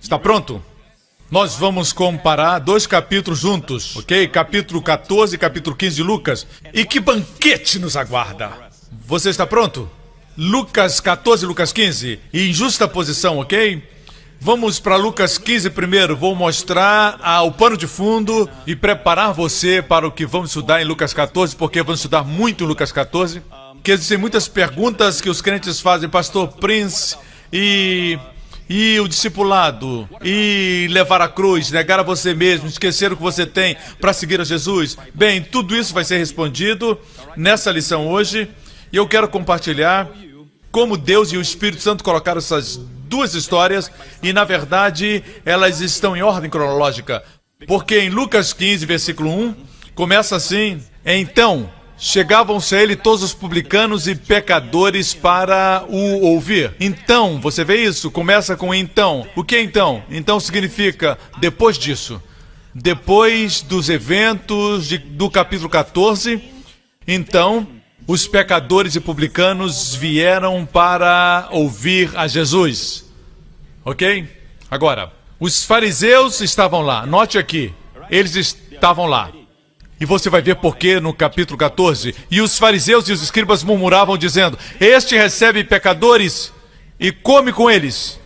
Está pronto? Nós vamos comparar dois capítulos juntos, ok? Capítulo 14 e capítulo 15 de Lucas. E que banquete nos aguarda! Você está pronto? Lucas 14 e Lucas 15. E em justa posição, ok? Vamos para Lucas 15 primeiro. Vou mostrar o pano de fundo e preparar você para o que vamos estudar em Lucas 14, porque vamos estudar muito em Lucas 14. Porque existem muitas perguntas que os crentes fazem, Pastor Prince, e o discipulado, e levar a cruz, negar a você mesmo, esquecer o que você tem para seguir a Jesus. Bem, tudo isso vai ser respondido nessa lição hoje, e eu quero compartilhar como Deus e o Espírito Santo colocaram essas duas histórias, e na verdade elas estão em ordem cronológica, porque em Lucas 15, versículo 1, começa assim: então chegavam-se a ele todos os publicanos e pecadores para o ouvir. Então, você vê isso? Começa com então. O que é então? Então significa depois disso. Depois dos eventos do capítulo 14, então, os pecadores e publicanos vieram para ouvir a Jesus. Ok? Agora, os fariseus estavam lá. Note aqui, eles estavam lá. E você vai ver por quê no capítulo 14. E os fariseus e os escribas murmuravam, dizendo: este recebe pecadores e come com eles.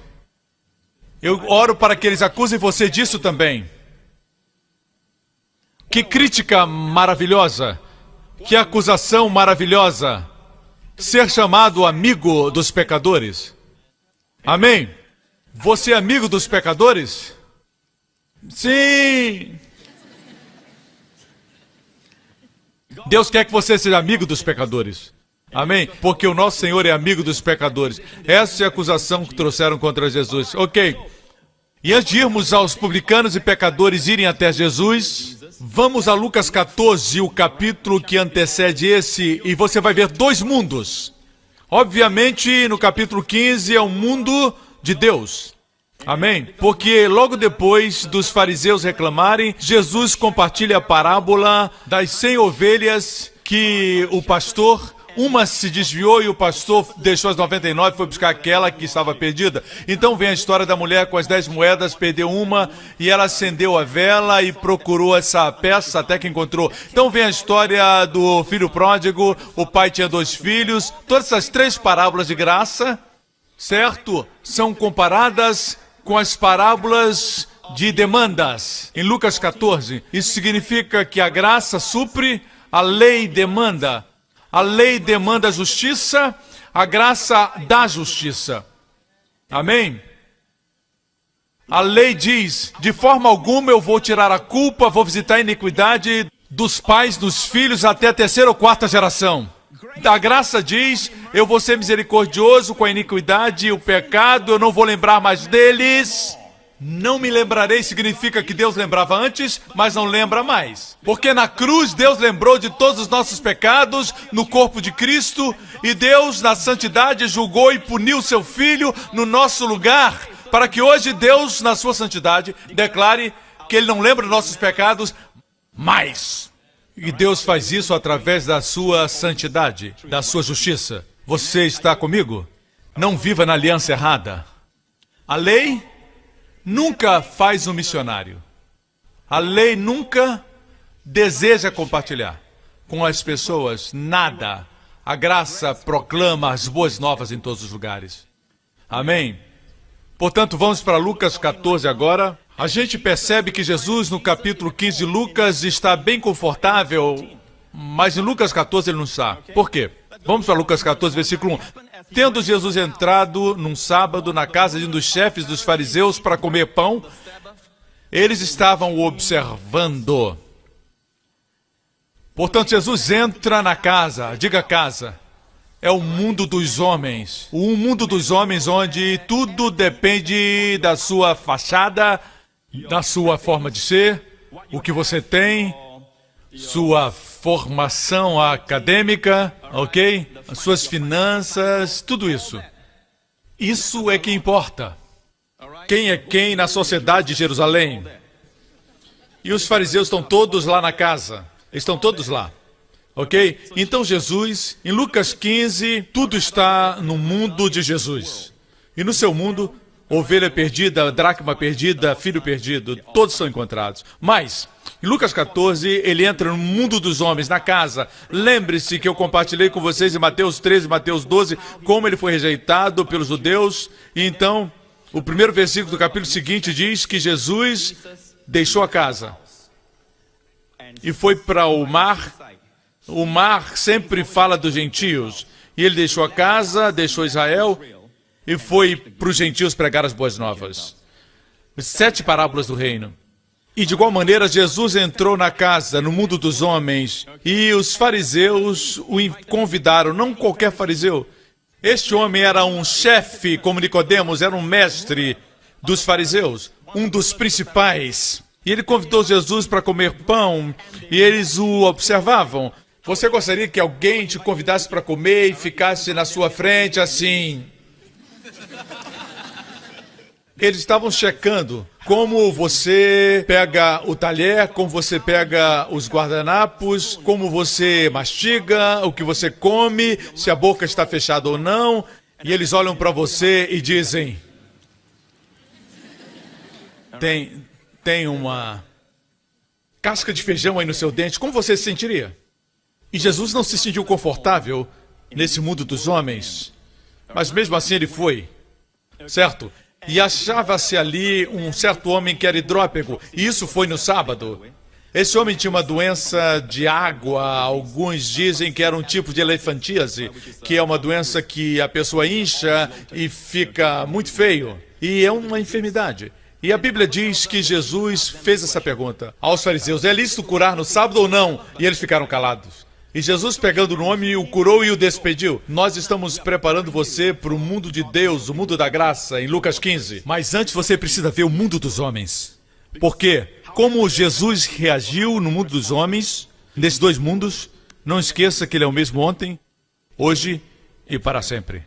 Eu oro para que eles acusem você disso também. Que crítica maravilhosa. Que acusação maravilhosa. Ser chamado amigo dos pecadores. Amém? Você é amigo dos pecadores? Sim! Deus quer que você seja amigo dos pecadores. Amém? Porque o nosso Senhor é amigo dos pecadores. Essa é a acusação que trouxeram contra Jesus. Ok. E antes de irmos aos publicanos e pecadores irem até Jesus, vamos a Lucas 14, o capítulo que antecede esse, e você vai ver dois mundos. Obviamente, no capítulo 15 é o mundo de Deus. Amém? Porque logo depois dos fariseus reclamarem, Jesus compartilha a parábola das 100 ovelhas que o pastor, uma se desviou e o pastor deixou as 99 e foi buscar aquela que estava perdida. Então vem a história da mulher com as 10 moedas, perdeu uma e ela acendeu a vela e procurou essa peça até que encontrou. Então vem a história do filho pródigo, o pai tinha 2 filhos. Todas essas 3 parábolas de graça, certo? São comparadas com as parábolas de demandas. Em Lucas 14, isso significa que a graça supre, a lei demanda. A lei demanda justiça, a graça dá justiça. Amém? A lei diz: de forma alguma eu vou tirar a culpa, vou visitar a iniquidade dos pais, dos filhos, até a 3ª ou 4ª geração. A graça diz: eu vou ser misericordioso com a iniquidade e o pecado, eu não vou lembrar mais deles. Não me lembrarei significa que Deus lembrava antes, mas não lembra mais. Porque na cruz Deus lembrou de todos os nossos pecados no corpo de Cristo, e Deus na santidade julgou e puniu seu Filho no nosso lugar, para que hoje Deus na sua santidade declare que Ele não lembra dos nossos pecados mais. E Deus faz isso através da sua santidade, da sua justiça. Você está comigo? Não viva na aliança errada. A lei nunca faz um missionário. A lei nunca deseja compartilhar com as pessoas nada. A graça proclama as boas novas em todos os lugares. Amém? Portanto, vamos para Lucas 14 agora. A gente percebe que Jesus, no capítulo 15 de Lucas, está bem confortável, mas em Lucas 14 ele não está. Por quê? Vamos para Lucas 14, versículo 1. Tendo Jesus entrado num sábado na casa de um dos chefes dos fariseus para comer pão, eles estavam o observando. Portanto, Jesus entra na casa, diga casa. É o mundo dos homens. O mundo dos homens onde tudo depende da sua fachada, da sua forma de ser, o que você tem, sua formação acadêmica, ok? As suas finanças, tudo isso. Isso é que importa. Quem é quem na sociedade de Jerusalém? E os fariseus estão todos lá na casa. Estão todos lá. Ok? Então Jesus, em Lucas 15, tudo está no mundo de Jesus. E no seu mundo, Ovelha perdida, dracma perdida, filho perdido, todos são encontrados. Mas, em Lucas 14, ele entra no mundo dos homens, na casa. Lembre-se que eu compartilhei com vocês em Mateus 13, Mateus 12, como ele foi rejeitado pelos judeus. E então, o primeiro versículo do capítulo seguinte diz que Jesus deixou a casa e foi para o mar. O mar sempre fala dos gentios. E ele deixou a casa, deixou Israel e foi para os gentios pregar as boas novas. 7 parábolas do reino. E de igual maneira, Jesus entrou na casa, no mundo dos homens, e os fariseus o convidaram, não qualquer fariseu. Este homem era um chefe, como Nicodemos, era um mestre dos fariseus, um dos principais. E ele convidou Jesus para comer pão, e eles o observavam. Você gostaria que alguém te convidasse para comer e ficasse na sua frente assim? Eles estavam checando como você pega o talher, como você pega os guardanapos, como você mastiga, o que você come, se a boca está fechada ou não. E eles olham para você e dizem: tem uma casca de feijão aí no seu dente, como você se sentiria? E Jesus não se sentiu confortável nesse mundo dos homens, mas mesmo assim ele foi, certo? E achava-se ali um certo homem que era hidrópego, e isso foi no sábado. Esse homem tinha uma doença de água, alguns dizem que era um tipo de elefantíase, que é uma doença que a pessoa incha e fica muito feio, e é uma enfermidade. E a Bíblia diz que Jesus fez essa pergunta aos fariseus: é lícito curar no sábado ou não? E eles ficaram calados. E Jesus, pegando no homem, o curou e o despediu. Nós estamos preparando você para o mundo de Deus, o mundo da graça, em Lucas 15. Mas antes você precisa ver o mundo dos homens. Por quê? Como Jesus reagiu no mundo dos homens, nesses dois mundos, não esqueça que ele é o mesmo ontem, hoje e para sempre.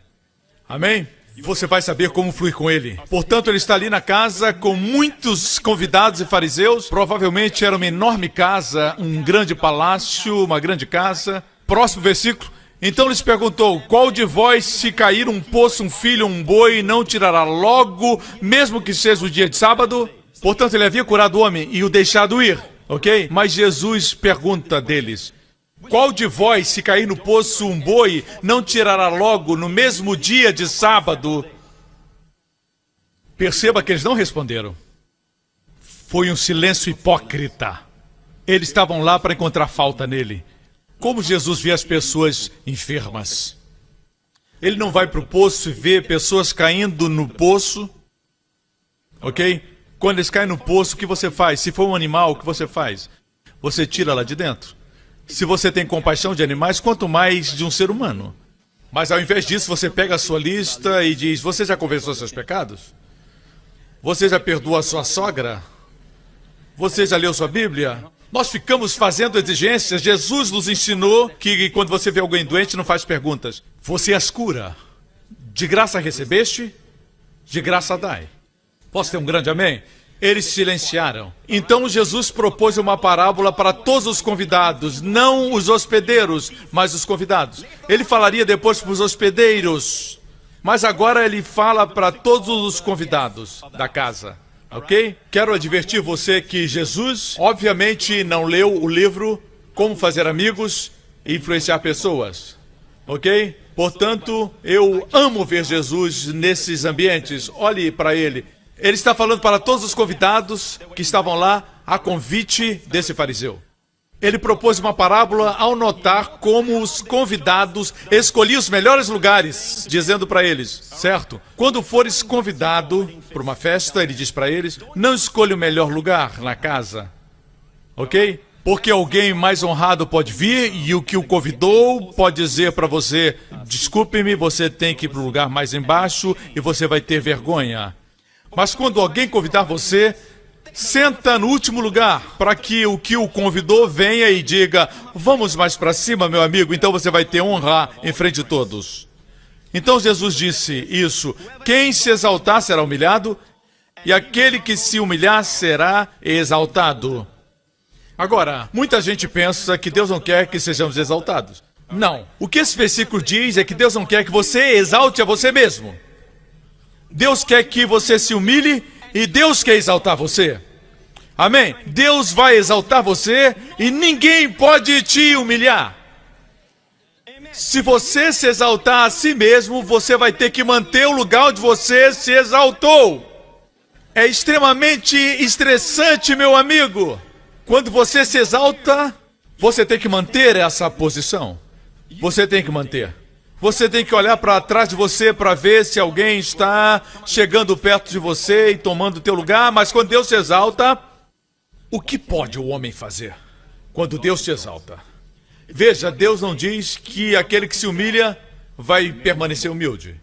Amém? Você vai saber como fluir com ele. Portanto, ele está ali na casa com muitos convidados e fariseus. Provavelmente era uma enorme casa, um grande palácio, uma grande casa. Próximo versículo. Então lhes perguntou: qual de vós, se cair um poço, um filho ou um boi, não tirará logo, mesmo que seja o dia de sábado? Portanto, ele havia curado o homem e o deixado ir, ok? Mas Jesus pergunta deles: qual de vós, se cair no poço um boi, não tirará logo no mesmo dia de sábado? Perceba que eles não responderam. Foi um silêncio hipócrita. Eles estavam lá para encontrar falta nele. Como Jesus vê as pessoas enfermas? Ele não vai para o poço e vê pessoas caindo no poço, ok? Quando eles caem no poço, o que você faz? Se for um animal, o que você faz? Você tira lá de dentro. Se você tem compaixão de animais, quanto mais de um ser humano. Mas ao invés disso, você pega a sua lista e diz: você já confessou seus pecados? Você já perdoou a sua sogra? Você já leu sua Bíblia? Nós ficamos fazendo exigências. Jesus nos ensinou que quando você vê alguém doente, não faz perguntas. Você as cura. De graça recebeste, de graça dai. Posso ter um grande amém? Eles silenciaram. Então Jesus propôs uma parábola para todos os convidados, não os hospedeiros, mas os convidados. Ele falaria depois para os hospedeiros, mas agora ele fala para todos os convidados da casa, ok? Quero advertir você que Jesus, obviamente, não leu o livro Como Fazer Amigos e Influenciar Pessoas, ok? Portanto, eu amo ver Jesus nesses ambientes. Olhe para ele. Ele está falando para todos os convidados que estavam lá, a convite desse fariseu. Ele propôs uma parábola ao notar como os convidados escolhiam os melhores lugares, dizendo para eles, certo? Quando fores convidado para uma festa, ele diz para eles, não escolha o melhor lugar na casa, ok? Porque alguém mais honrado pode vir e o que o convidou pode dizer para você, desculpe-me, você tem que ir para o lugar mais embaixo e você vai ter vergonha. Mas quando alguém convidar você, senta no último lugar, para que o convidou venha e diga, vamos mais para cima, meu amigo, então você vai ter honra em frente de todos. Então Jesus disse isso, quem se exaltar será humilhado, e aquele que se humilhar será exaltado. Agora, muita gente pensa que Deus não quer que sejamos exaltados. Não. O que esse versículo diz é que Deus não quer que você exalte a você mesmo. Deus quer que você se humilhe e Deus quer exaltar você. Amém? Deus vai exaltar você e ninguém pode te humilhar. Se você se exaltar a si mesmo, você vai ter que manter o lugar onde você se exaltou. É extremamente estressante, meu amigo. Quando você se exalta, você tem que manter essa posição. Você tem que manter. Você tem que olhar para trás de você para ver se alguém está chegando perto de você e tomando o teu lugar. Mas quando Deus se exalta, o que pode o homem fazer quando Deus te exalta? Veja, Deus não diz que aquele que se humilha vai permanecer humilde.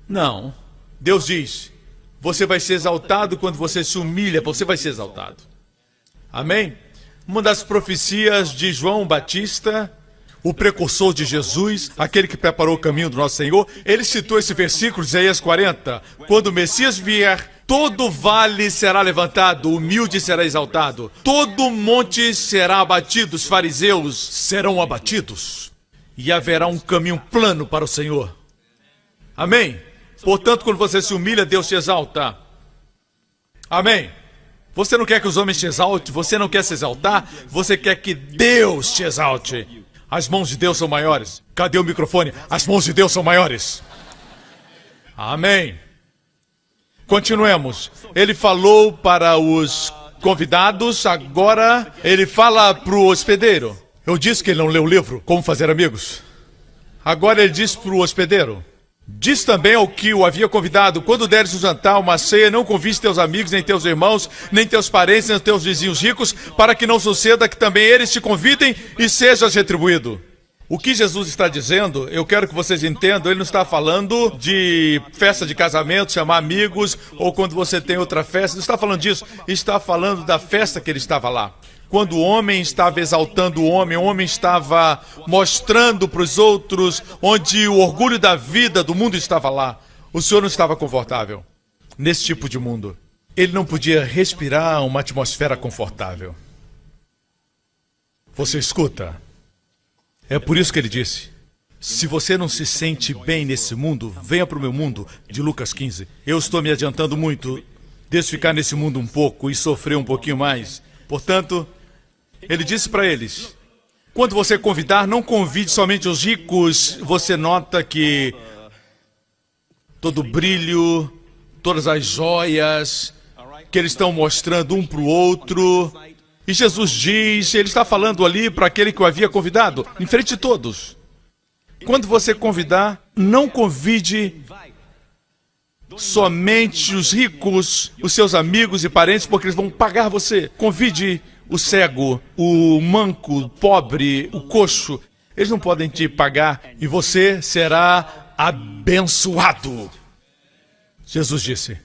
Não. Deus diz, você vai ser exaltado quando você se humilha, você vai ser exaltado. Amém? Uma das profecias de João Batista, o precursor de Jesus, aquele que preparou o caminho do nosso Senhor, ele citou esse versículo, Isaías 40. Quando o Messias vier, todo vale será levantado, o humilde será exaltado. Todo monte será abatido, os fariseus serão abatidos. E haverá um caminho plano para o Senhor. Amém? Portanto, quando você se humilha, Deus te exalta. Amém? Você não quer que os homens te exaltem, você não quer se exaltar, você quer que Deus te exalte. As mãos de Deus são maiores. Cadê o microfone? As mãos de Deus são maiores. Amém. Continuemos. Ele falou para os convidados, agora ele fala para o hospedeiro. Eu disse que ele não leu o livro, Como Fazer Amigos. Agora ele diz para o hospedeiro. Diz também ao que o havia convidado, quando deres o jantar, uma ceia, não convides teus amigos, nem teus irmãos, nem teus parentes, nem teus vizinhos ricos, para que não suceda que também eles te convidem e sejas retribuído. O que Jesus está dizendo, eu quero que vocês entendam, ele não está falando de festa de casamento, chamar amigos, ou quando você tem outra festa, não está falando disso, está falando da festa que ele estava lá. Quando o homem estava exaltando o homem estava mostrando para os outros onde o orgulho da vida do mundo estava lá. O Senhor não estava confortável nesse tipo de mundo. Ele não podia respirar uma atmosfera confortável. Você escuta? É por isso que ele disse, se você não se sente bem nesse mundo, venha para o meu mundo, de Lucas 15. Eu estou me adiantando muito, deixa eu ficar nesse mundo um pouco e sofrer um pouquinho mais. Portanto, ele disse para eles, quando você convidar, não convide somente os ricos. Você nota que todo o brilho, todas as joias que eles estão mostrando um para o outro. E Jesus diz, ele está falando ali para aquele que o havia convidado, em frente de todos. Quando você convidar, não convide somente os ricos, os seus amigos e parentes, porque eles vão pagar você. Convide o cego, o manco, o pobre, o coxo. Eles não podem te pagar e você será abençoado. Jesus disse.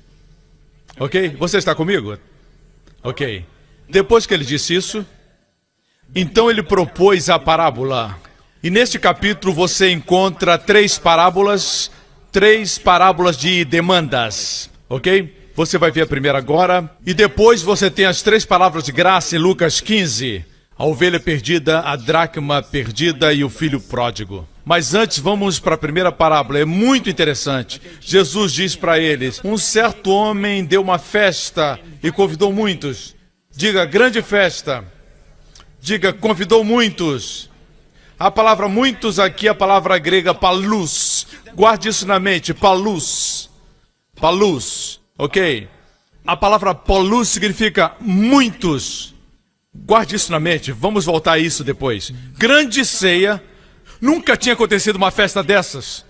Ok? Você está comigo? Ok. Depois que ele disse isso, então ele propôs a parábola. E neste capítulo você encontra três parábolas de demandas. Ok? Você vai ver a primeira agora. E depois você tem as três palavras de graça em Lucas 15. A ovelha perdida, a dracma perdida e o filho pródigo. Mas antes, vamos para a primeira parábola. É muito interessante. Jesus diz para eles, um certo homem deu uma festa e convidou muitos. Diga, grande festa. Diga, convidou muitos. A palavra muitos aqui é a palavra grega palus. Guarde isso na mente, palus. Palus. Ok? A palavra polus significa muitos. Guarde isso na mente, vamos voltar a isso depois. Grande ceia. Nunca tinha acontecido uma festa dessas.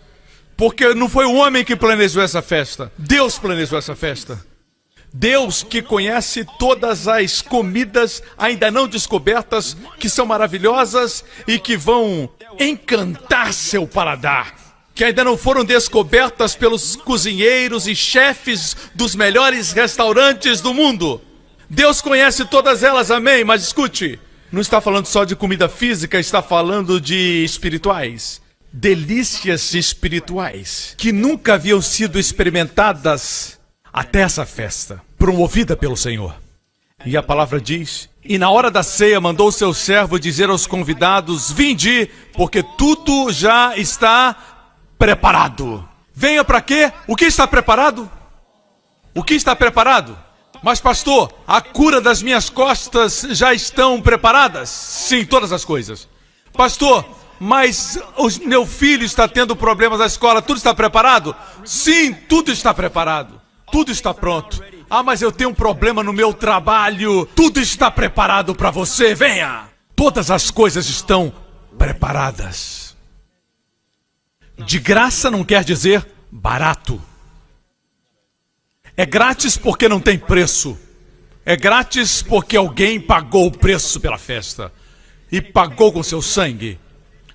Porque não foi o homem que planejou essa festa. Deus planejou essa festa. Deus que conhece todas as comidas ainda não descobertas, que são maravilhosas e que vão encantar seu paladar. Que ainda não foram descobertas pelos cozinheiros e chefes dos melhores restaurantes do mundo. Deus conhece todas elas, amém? Mas escute, não está falando só de comida física, está falando de espirituais. Delícias espirituais que nunca haviam sido experimentadas até essa festa, promovida pelo Senhor. E a palavra diz, e na hora da ceia mandou o seu servo dizer aos convidados, vinde, porque tudo já está preparado. Venha para quê? O que está preparado? O que está preparado? Mas pastor, a cura das minhas costas já estão preparadas? Sim, todas as coisas. Pastor, mas o meu filho está tendo problemas na escola, tudo está preparado? Sim, tudo está preparado. Tudo está pronto. Ah, mas eu tenho um problema no meu trabalho. Tudo está preparado para você, venha. Todas as coisas estão preparadas. De graça não quer dizer barato. É grátis porque não tem preço. É grátis porque alguém pagou o preço pela festa. E pagou com seu sangue.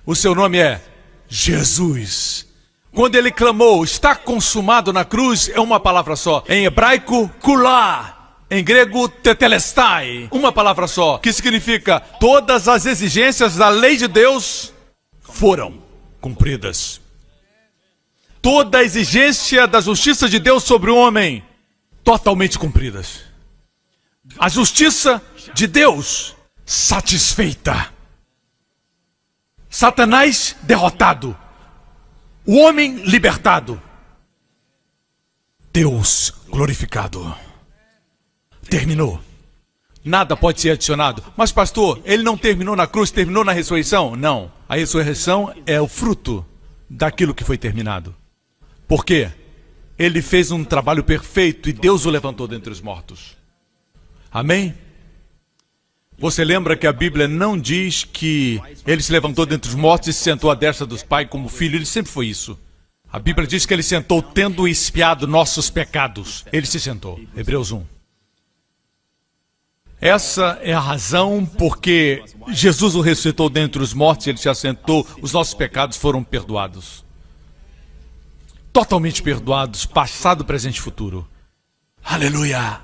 O seu nome é Jesus. Quando ele clamou, está consumado na cruz, é uma palavra só. Em hebraico, kulá. Em grego, tetelestai. Uma palavra só, que significa todas as exigências da lei de Deus foram cumpridas. Toda a exigência da justiça de Deus sobre o homem, totalmente cumpridas. A justiça de Deus satisfeita. Satanás derrotado. O homem libertado. Deus glorificado. Terminou. Nada pode ser adicionado. Mas pastor, ele não terminou na cruz, terminou na ressurreição? Não. A ressurreição é o fruto daquilo que foi terminado. Por quê? Ele fez um trabalho perfeito e Deus o levantou dentre os mortos. Amém? Você lembra que a Bíblia não diz que ele se levantou dentre os mortos e se sentou à destra dos pais como filho? Ele sempre foi isso. A Bíblia diz que ele sentou tendo expiado nossos pecados. Ele se sentou. Hebreus 1. Essa é a razão porque Jesus o ressuscitou dentre os mortos, ele se assentou, os nossos pecados foram perdoados. Totalmente perdoados, passado, presente e futuro. Aleluia!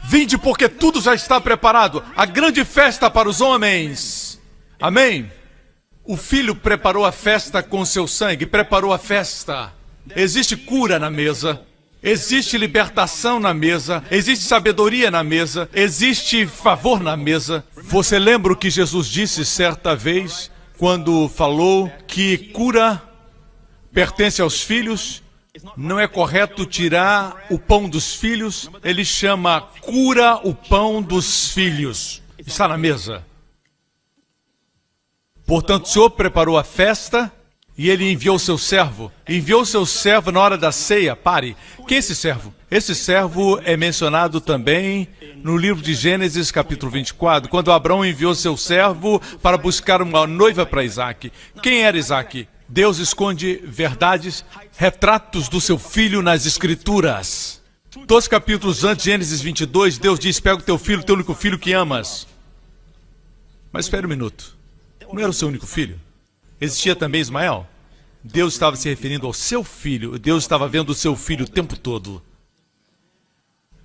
Vinde porque tudo já está preparado, a grande festa para os homens. Amém? O Filho preparou a festa com seu sangue, preparou a festa. Existe cura na mesa, existe libertação na mesa, existe sabedoria na mesa, existe favor na mesa. Você lembra o que Jesus disse certa vez, quando falou que cura pertence aos filhos? Não é correto tirar o pão dos filhos. Ele chama cura o pão dos filhos. Está na mesa. Portanto, o Senhor preparou a festa e ele enviou seu servo. Enviou seu servo na hora da ceia. Pare. Quem é esse servo? Esse servo é mencionado também no livro de Gênesis, capítulo 24, quando Abraão enviou seu servo para buscar uma noiva para Isaac. Quem era Isaac? Deus esconde verdades, retratos do seu filho nas Escrituras. 2 capítulos antes, Gênesis 22, Deus diz, pega o teu filho, teu único filho que amas. Mas espera um minuto, não era o seu único filho? Existia também Ismael? Deus estava se referindo ao seu filho, Deus estava vendo o seu filho o tempo todo.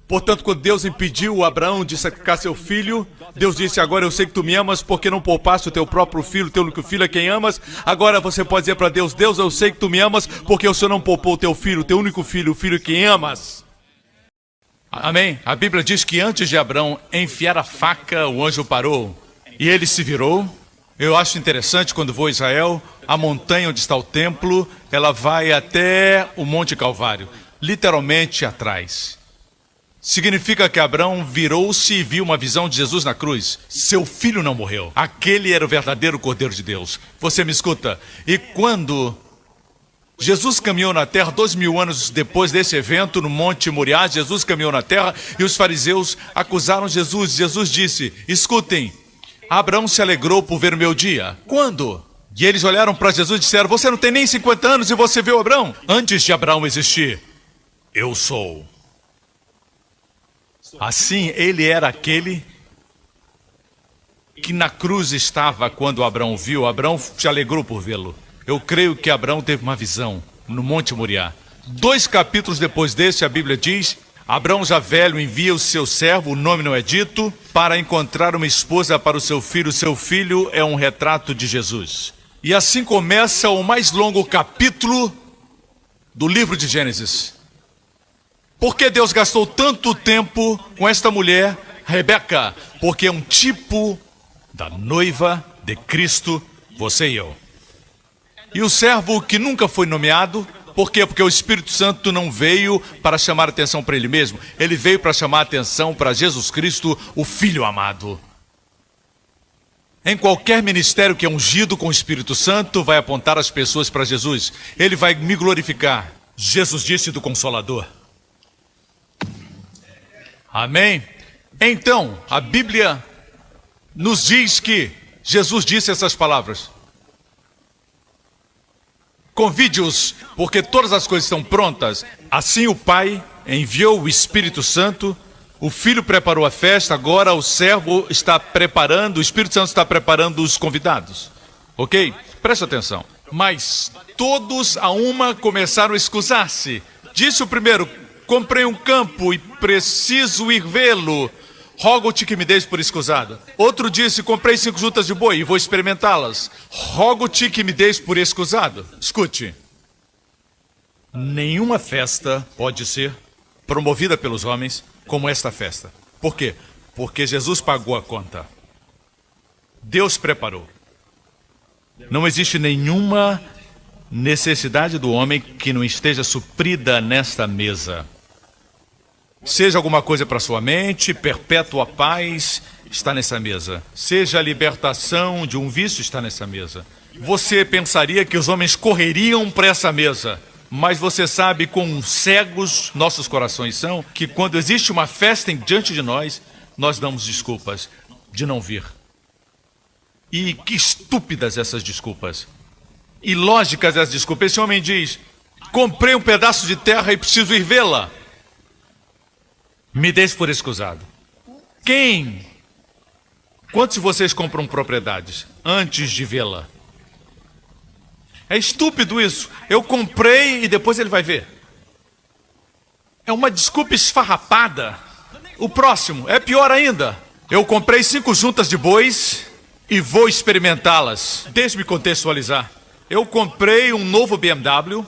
Portanto, quando Deus impediu Abraão de sacrificar seu filho, Deus disse, agora eu sei que tu me amas porque não poupaste o teu próprio filho, teu único filho a quem amas. Agora você pode dizer para Deus, Deus, eu sei que tu me amas porque o Senhor não poupou o teu filho, teu único filho, o filho a quem amas. Amém? A Bíblia diz que antes de Abraão enfiar a faca, o anjo parou e ele se virou. Eu acho interessante quando vou a Israel, a montanha onde está o templo, ela vai até o Monte Calvário, literalmente atrás. Significa que Abraão virou-se e viu uma visão de Jesus na cruz. Seu filho não morreu. Aquele era o verdadeiro Cordeiro de Deus. Você me escuta? E quando Jesus caminhou na terra, 2000 anos depois desse evento, no Monte Moriá, Jesus caminhou na terra e os fariseus acusaram Jesus. Jesus disse, escutem, Abraão se alegrou por ver o meu dia. Quando? E eles olharam para Jesus e disseram, você não tem nem 50 anos e você viu Abraão? Antes de Abraão existir, eu sou. Assim, ele era aquele que na cruz estava quando Abraão viu. Abraão se alegrou por vê-lo. Eu creio que Abraão teve uma visão no Monte Moriá. 2 capítulos depois desse, a Bíblia diz, Abraão já velho envia o seu servo, o nome não é dito, para encontrar uma esposa para o seu filho. Seu filho é um retrato de Jesus. E assim começa o mais longo capítulo do livro de Gênesis. Por que Deus gastou tanto tempo com esta mulher, Rebeca? Porque é um tipo da noiva de Cristo, você e eu. E o servo que nunca foi nomeado, Por quê? Porque o Espírito Santo não veio para chamar atenção para ele mesmo. Ele veio para chamar atenção para Jesus Cristo, o Filho amado. Em qualquer ministério que é ungido com o Espírito Santo, vai apontar as pessoas para Jesus. Ele vai me glorificar. Jesus disse do Consolador. Amém? Então, a Bíblia nos diz que Jesus disse essas palavras. Convide-os, porque todas as coisas estão prontas. Assim o Pai enviou o Espírito Santo, o Filho preparou a festa, agora o servo está preparando, o Espírito Santo está preparando os convidados. Ok? Preste atenção. Mas todos a uma começaram a excusar-se. Disse o primeiro: comprei um campo e preciso ir vê-lo. Rogo-te que me deis por escusado. Outro disse: comprei 5 juntas de boi e vou experimentá-las. Rogo-te que me deis por escusado. Escute. Nenhuma festa pode ser promovida pelos homens como esta festa. Por quê? Porque Jesus pagou a conta. Deus preparou. Não existe nenhuma necessidade do homem que não esteja suprida nesta mesa. Seja alguma coisa para sua mente, perpétua paz está nessa mesa. Seja a libertação de um vício está nessa mesa. Você pensaria que os homens correriam para essa mesa, mas você sabe quão cegos nossos corações são, que quando existe uma festa diante de nós, nós damos desculpas de não vir. E que estúpidas essas desculpas. Ilógicas essas desculpas. Esse homem diz: comprei um pedaço de terra e preciso ir vê-la. Me deixe por escusado. Quem? Quantos de vocês compram propriedades antes de vê-la? É estúpido isso. Eu comprei e depois ele vai ver. É uma desculpa esfarrapada. O próximo é pior ainda. Eu comprei 5 juntas de bois e vou experimentá-las. Deixe-me contextualizar. Eu comprei um novo BMW.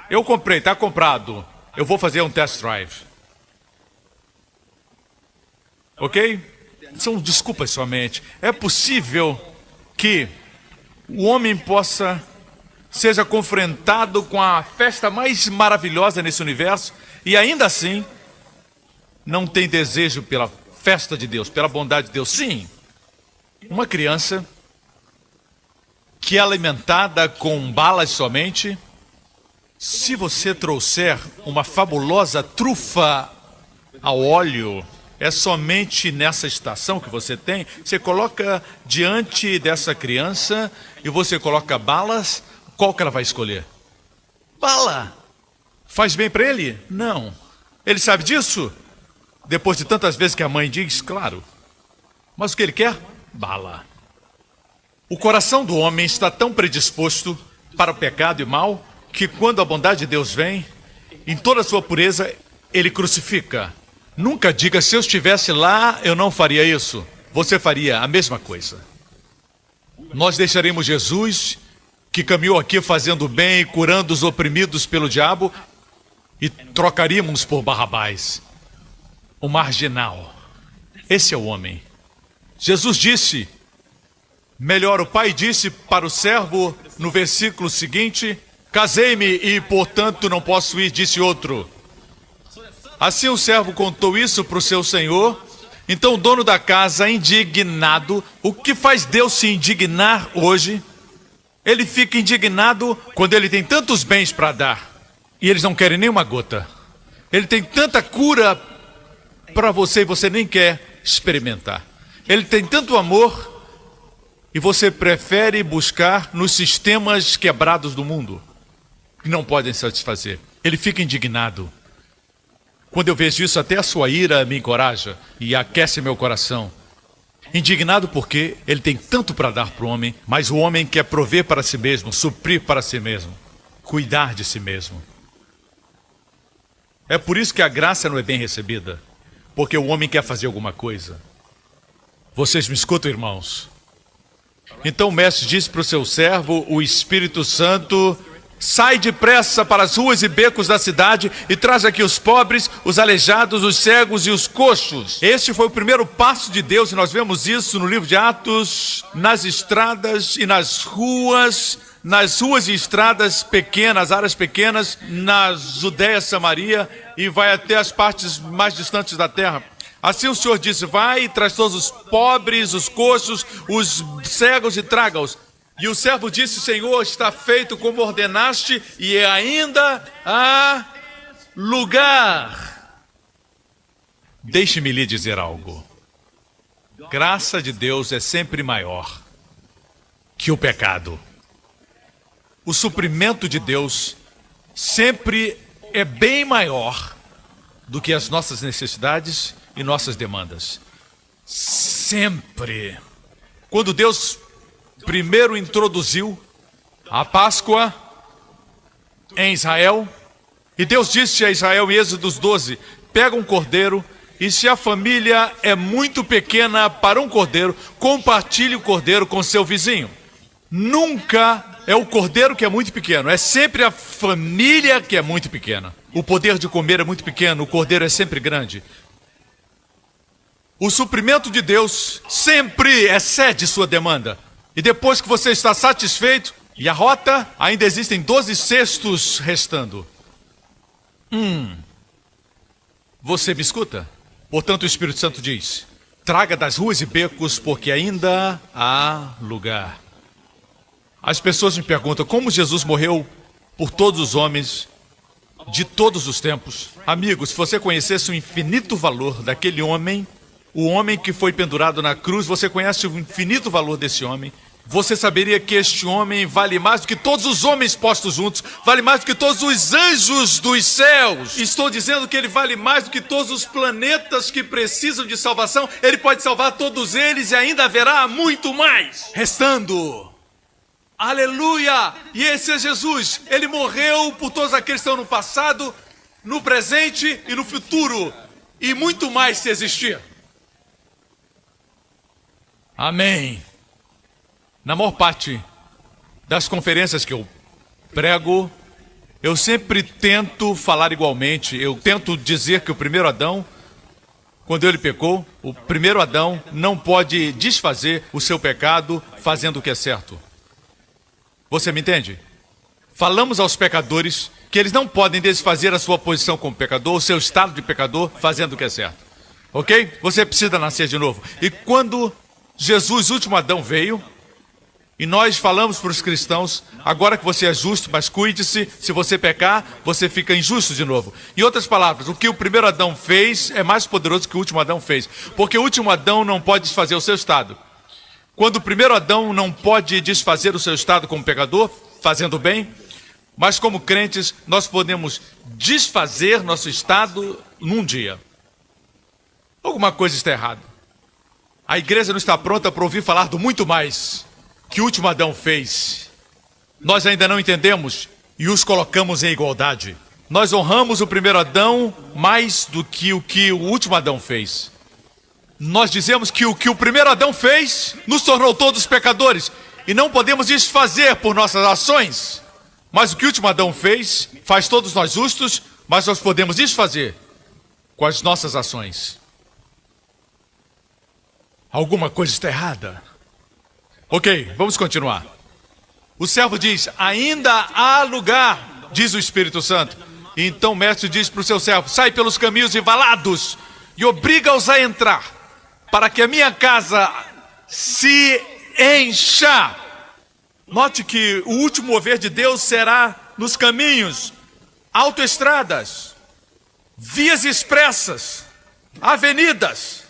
Eu comprei, está comprado. Eu vou fazer um test drive. Ok? São desculpas somente. É possível que o homem seja confrontado com a festa mais maravilhosa nesse universo e ainda assim não tem desejo pela festa de Deus, pela bondade de Deus. Sim, uma criança que é alimentada com balas somente, se você trouxer uma fabulosa trufa ao óleo, é somente nessa estação que você tem, você coloca diante dessa criança e você coloca balas, qual que ela vai escolher? Bala! Faz bem para ele? Não. Ele sabe disso? Depois de tantas vezes que a mãe diz, claro. Mas o que ele quer? Bala. O coração do homem está tão predisposto para o pecado e mal, que quando a bondade de Deus vem, em toda a sua pureza, ele crucifica. Nunca diga: se eu estivesse lá, eu não faria isso. Você faria a mesma coisa. Nós deixaremos Jesus, que caminhou aqui fazendo bem e curando os oprimidos pelo diabo, e trocaríamos por Barrabás, o marginal. Esse é o homem. Jesus disse, melhor, o pai disse para o servo no versículo seguinte: casei-me e portanto não posso ir, disse outro. Assim o servo contou isso para o seu senhor. Então o dono da casa, indignado, o que faz Deus se indignar hoje? Ele fica indignado quando ele tem tantos bens para dar e eles não querem nem uma gota. Ele tem tanta cura para você e você nem quer experimentar. Ele tem tanto amor e você prefere buscar nos sistemas quebrados do mundo que não podem satisfazer. Ele fica indignado. Quando eu vejo isso, até a sua ira me encoraja e aquece meu coração. Indignado porque ele tem tanto para dar para o homem, mas o homem quer prover para si mesmo, suprir para si mesmo, cuidar de si mesmo. É por isso que a graça não é bem recebida, porque o homem quer fazer alguma coisa. Vocês me escutam, irmãos? Então o mestre disse para o seu servo, o Espírito Santo: sai depressa para as ruas e becos da cidade e traz aqui os pobres, os aleijados, os cegos e os coxos. Este foi o primeiro passo de Deus, e nós vemos isso no livro de Atos, nas estradas e nas ruas nas ruas e estradas pequenas, áreas pequenas, na Judéia, Samaria, e vai até as partes mais distantes da terra. Assim o Senhor disse, vai e traz todos os pobres, os coxos, os cegos e traga-os. E o servo disse, Senhor, está feito como ordenaste, e ainda há lugar. Deixe-me lhe dizer algo. Graça de Deus é sempre maior que o pecado. O suprimento de Deus sempre é bem maior do que as nossas necessidades e nossas demandas. Sempre. Quando Deus primeiro introduziu a Páscoa em Israel, e Deus disse a Israel em Êxodo 12, pega um cordeiro, e se a família é muito pequena para um cordeiro, compartilhe o cordeiro com seu vizinho. Nunca é o cordeiro que é muito pequeno, é sempre a família que é muito pequena. O poder de comer é muito pequeno, o cordeiro é sempre grande. O suprimento de Deus sempre excede sua demanda. E depois que você está satisfeito, e a rota, ainda existem 12 cestos restando. Você me escuta? Portanto, o Espírito Santo diz, traga das ruas e becos, porque ainda há lugar. As pessoas me perguntam como Jesus morreu por todos os homens de todos os tempos. Amigos, se você conhecesse o infinito valor daquele homem, o homem que foi pendurado na cruz, você conhece o infinito valor desse homem, você saberia que este homem vale mais do que todos os homens postos juntos, vale mais do que todos os anjos dos céus. Estou dizendo que ele vale mais do que todos os planetas que precisam de salvação. Ele pode salvar todos eles e ainda haverá muito mais restando. Aleluia! E esse é Jesus. Ele morreu por todos aqueles que estão no passado, no presente e no futuro. E muito mais se existir. Amém. Na maior parte das conferências que eu prego, eu sempre tento falar igualmente. Eu tento dizer que o primeiro Adão, quando ele pecou, o primeiro Adão não pode desfazer o seu pecado fazendo o que é certo. Você me entende? Falamos aos pecadores que eles não podem desfazer a sua posição como pecador, o seu estado de pecador, fazendo o que é certo. Ok? Você precisa nascer de novo. E quando Jesus, último Adão, veio, e nós falamos para os cristãos, agora que você é justo, mas cuide-se, se você pecar, você fica injusto de novo. Em outras palavras, o que o primeiro Adão fez é mais poderoso que o último Adão fez, porque o último Adão não pode desfazer o seu estado. Quando o primeiro Adão não pode desfazer o seu estado como pecador, fazendo bem, mas como crentes, nós podemos desfazer nosso estado num dia. Alguma coisa está errada. A igreja não está pronta para ouvir falar do muito mais que o último Adão fez. Nós ainda não entendemos e os colocamos em igualdade. Nós honramos o primeiro Adão mais do que o último Adão fez. Nós dizemos que o que o primeiro Adão fez nos tornou todos pecadores e não podemos desfazer por nossas ações. Mas o que o último Adão fez faz todos nós justos, mas nós podemos desfazer com as nossas ações. Alguma coisa está errada. Ok, vamos continuar. O servo diz, ainda há lugar, diz o Espírito Santo. E então o mestre diz para o seu servo, sai pelos caminhos e valados e obriga-os a entrar, para que a minha casa se encha. Note que o último mover de Deus será nos caminhos, autoestradas, vias expressas, avenidas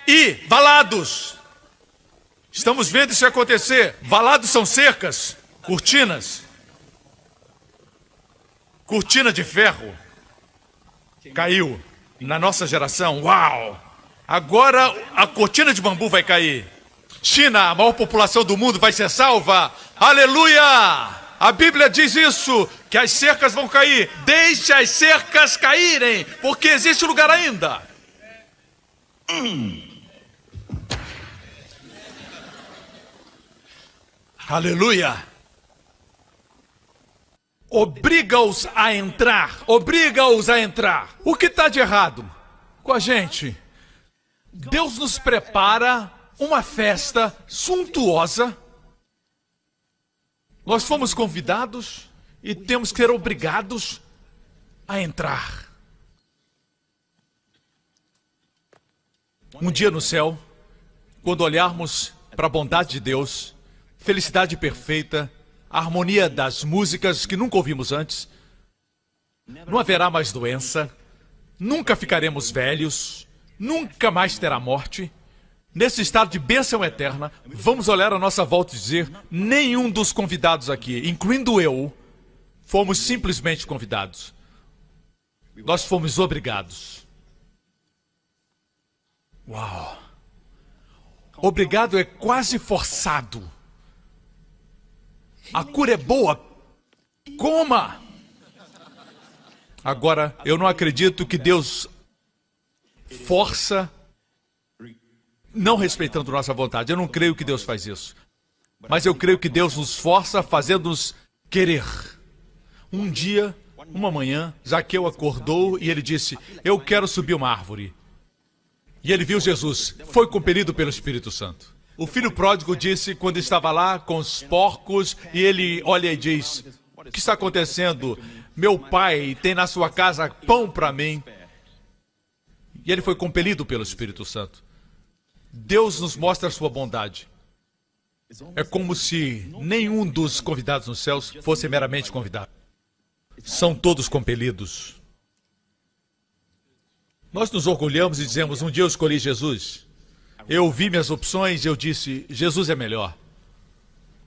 e valados. Estamos vendo isso acontecer. Valados são cercas, cortinas. Cortina de ferro. Caiu na nossa geração. Uau! Agora a cortina de bambu vai cair. China, a maior população do mundo, vai ser salva. Aleluia! A Bíblia diz isso, que as cercas vão cair. Deixe as cercas caírem, porque existe lugar ainda. Aleluia! Obriga-os a entrar. Obriga-os a entrar. O que está de errado com a gente? Deus nos prepara uma festa suntuosa. Nós fomos convidados e temos que ser obrigados a entrar. Um dia no céu, quando olharmos para a bondade de Deus, felicidade perfeita, a harmonia das músicas que nunca ouvimos antes, não haverá mais doença, nunca ficaremos velhos, nunca mais terá morte. Nesse estado de bênção eterna, vamos olhar à nossa volta e dizer: nenhum dos convidados aqui, incluindo eu, fomos simplesmente convidados. Nós fomos obrigados. Uau! Obrigado é quase forçado. A cura é boa. Coma! Agora, eu não acredito que Deus força, não respeitando nossa vontade. Eu não creio que Deus faz isso. Mas eu creio que Deus nos força, fazendo-nos querer. Um dia, uma manhã, Zaqueu acordou e ele disse: eu quero subir uma árvore. E ele viu Jesus, foi compelido pelo Espírito Santo. O filho pródigo disse, quando estava lá com os porcos, e ele olha e diz: o que está acontecendo? Meu pai tem na sua casa pão para mim. E ele foi compelido pelo Espírito Santo. Deus nos mostra a sua bondade. É como se nenhum dos convidados nos céus fosse meramente convidado. São todos compelidos. Nós nos orgulhamos e dizemos: um dia eu escolhi Jesus. Eu ouvi minhas opções e eu disse: Jesus é melhor.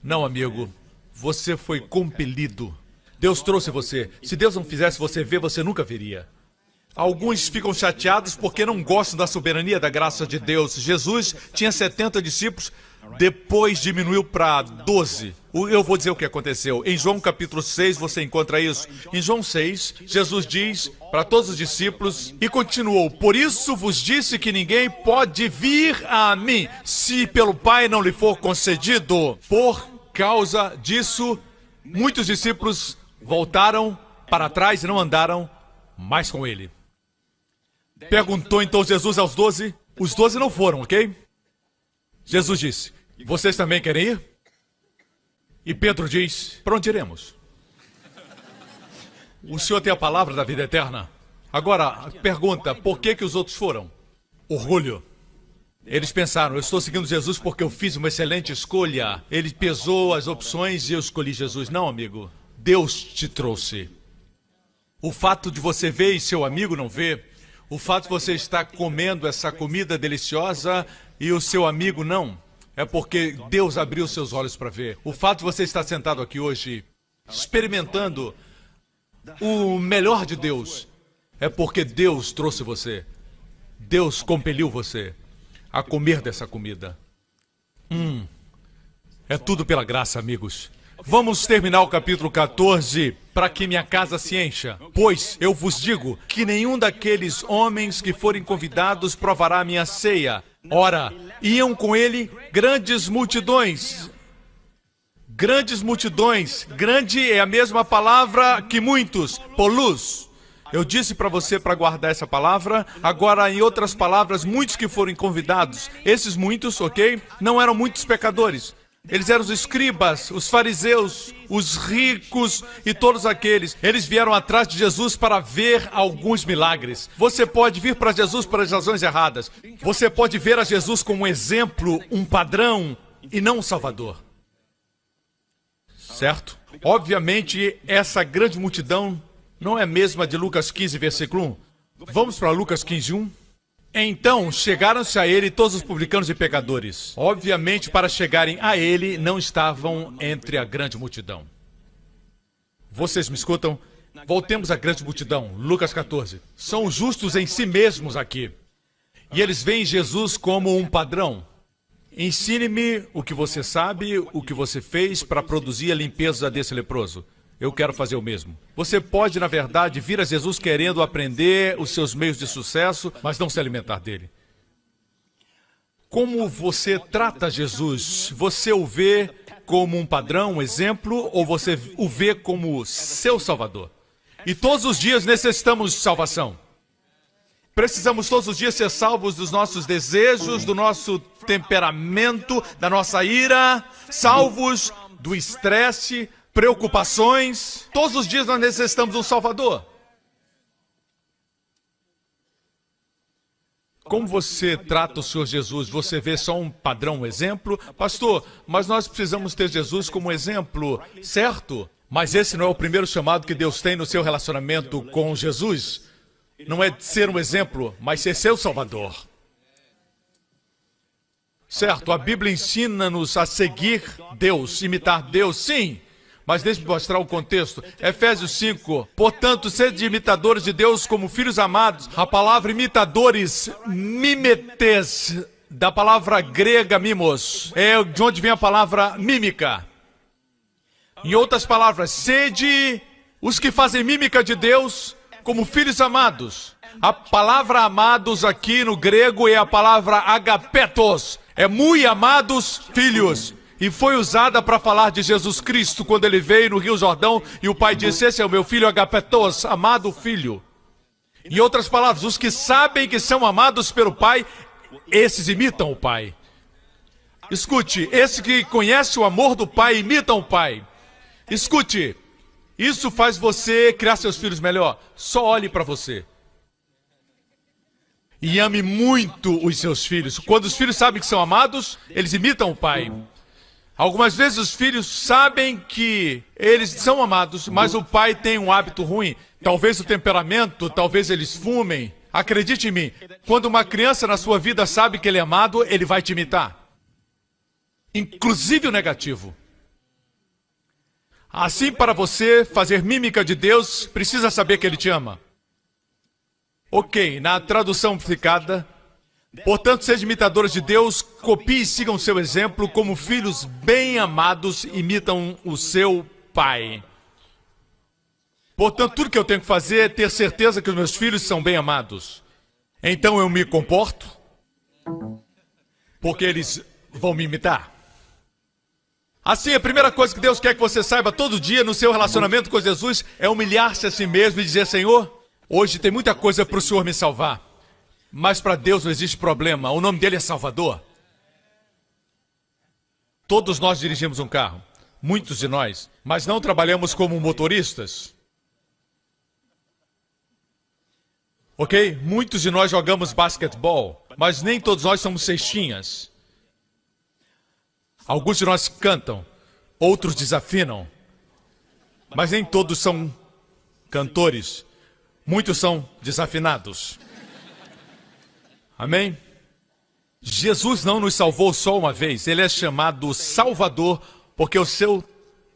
Não, amigo. Você foi compelido. Deus trouxe você. Se Deus não fizesse você ver, você nunca veria. Alguns ficam chateados porque não gostam da soberania da graça de Deus. Jesus tinha 70 discípulos, depois diminuiu para 12. Eu vou dizer o que aconteceu. Em João capítulo 6 você encontra isso. Em João 6, Jesus diz para todos os discípulos e continuou: por isso vos disse que ninguém pode vir a mim, se pelo Pai não lhe for concedido. Por causa disso, muitos discípulos voltaram para trás e não andaram mais com ele. Perguntou então Jesus aos 12. Os 12 não foram, ok? Jesus disse: vocês também querem ir? E Pedro diz: para onde iremos? O Senhor tem a palavra da vida eterna. Agora, pergunta: por que os outros foram? Orgulho. Eles pensaram: eu estou seguindo Jesus porque eu fiz uma excelente escolha. Ele pesou as opções e eu escolhi Jesus. Não, amigo. Deus te trouxe. O fato de você ver e seu amigo não ver, o fato de você estar comendo essa comida deliciosa e o seu amigo não, é porque Deus abriu seus olhos para ver. O fato de você estar sentado aqui hoje, experimentando o melhor de Deus, é porque Deus trouxe você. Deus compeliu você a comer dessa comida. É tudo pela graça, amigos. Vamos terminar o capítulo 14 para que minha casa se encha. Pois eu vos digo que nenhum daqueles homens que forem convidados provará a minha ceia. Ora, iam com ele grandes multidões. Grandes multidões. Grande é a mesma palavra que muitos. Polus. Eu disse para você para guardar essa palavra. Agora, em outras palavras, muitos que foram convidados. Esses muitos, ok? Não eram muitos pecadores. Eles eram os escribas, os fariseus, os ricos e todos aqueles. Eles vieram atrás de Jesus para ver alguns milagres. Você pode vir para Jesus por razões erradas. Você pode ver a Jesus como um exemplo, um padrão e não um salvador. Certo? Obviamente, essa grande multidão não é a mesma de Lucas 15, versículo 1. Vamos para Lucas 15, 1. Então chegaram-se a ele todos os publicanos e pecadores. Obviamente, para chegarem a ele, não estavam entre a grande multidão. Vocês me escutam? Voltemos à grande multidão, Lucas 14. São justos em si mesmos aqui. E eles veem Jesus como um padrão. Ensine-me o que você sabe, o que você fez para produzir a limpeza desse leproso. Eu quero fazer o mesmo. Você pode, na verdade, vir a Jesus querendo aprender os seus meios de sucesso, mas não se alimentar dele. Como você trata Jesus? Você o vê como um padrão, um exemplo, ou você o vê como seu Salvador? E todos os dias necessitamos de salvação. Precisamos todos os dias ser salvos dos nossos desejos, do nosso temperamento, da nossa ira, salvos do estresse, preocupações. Todos os dias nós necessitamos de um Salvador. Como você trata o Senhor Jesus? Você vê só um padrão, um exemplo? Pastor, mas nós precisamos ter Jesus como exemplo, certo? Mas esse não é o primeiro chamado que Deus tem no seu relacionamento com Jesus. Não é ser um exemplo, mas ser seu Salvador. Certo, a Bíblia ensina-nos a seguir Deus, imitar Deus, sim. Mas deixe-me mostrar o contexto. Efésios 5. Portanto, sede imitadores de Deus como filhos amados. A palavra imitadores, mimetes, da palavra grega mimos, é de onde vem a palavra mímica. Em outras palavras, sede os que fazem mímica de Deus como filhos amados. A palavra amados aqui no grego é a palavra agapetos. É muito amados filhos. E foi usada para falar de Jesus Cristo quando ele veio no Rio Jordão e o pai disse, esse é o meu filho agapetos, amado filho. Em outras palavras, os que sabem que são amados pelo pai, esses imitam o pai. Escute, esse que conhece o amor do pai, imitam o pai. Escute, isso faz você criar seus filhos melhor. Só olhe para você. E ame muito os seus filhos. Quando os filhos sabem que são amados, eles imitam o pai. Algumas vezes os filhos sabem que eles são amados, mas o pai tem um hábito ruim. Talvez o temperamento, talvez eles fumem. Acredite em mim, quando uma criança na sua vida sabe que ele é amado, ele vai te imitar. Inclusive o negativo. Assim, para você fazer mímica de Deus, precisa saber que ele te ama. Ok, na tradução amplificada, portanto, sejam imitadores de Deus, copiem e sigam seu exemplo, como filhos bem amados imitam o seu pai. Portanto, tudo que eu tenho que fazer é ter certeza que os meus filhos são bem amados. Então eu me comporto, porque eles vão me imitar. Assim, a primeira coisa que Deus quer que você saiba todo dia no seu relacionamento com Jesus é humilhar-se a si mesmo e dizer, Senhor, hoje tem muita coisa para o Senhor me salvar. Mas para Deus não existe problema, o nome dele é Salvador. Todos nós dirigimos um carro, muitos de nós, mas não trabalhamos como motoristas. Ok? Muitos de nós jogamos basquetebol, mas nem todos nós somos cestinhas. Alguns de nós cantam, outros desafinam, mas nem todos são cantores, muitos são desafinados. Amém? Jesus não nos salvou só uma vez, ele é chamado Salvador, porque o seu